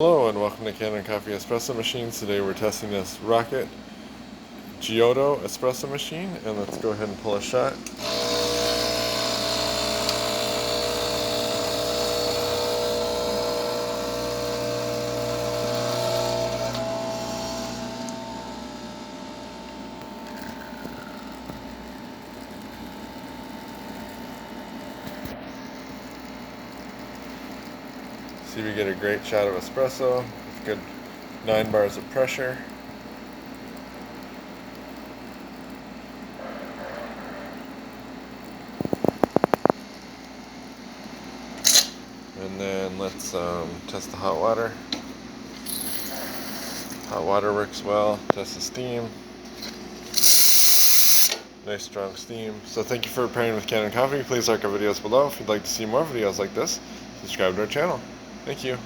Hello and welcome to Kanen Coffee Espresso Machines. Today we're testing this Rocket Giotto espresso machine, and let's go ahead and pull a shot. See, we get a great shot of espresso with good 9 bars of pressure. And then let's test the hot water. Hot water works well. Test the steam. Nice strong steam. So thank you for pairing with Kanen Coffee. Please like our videos below. If you'd like to see more videos like this, subscribe to our channel. Thank you.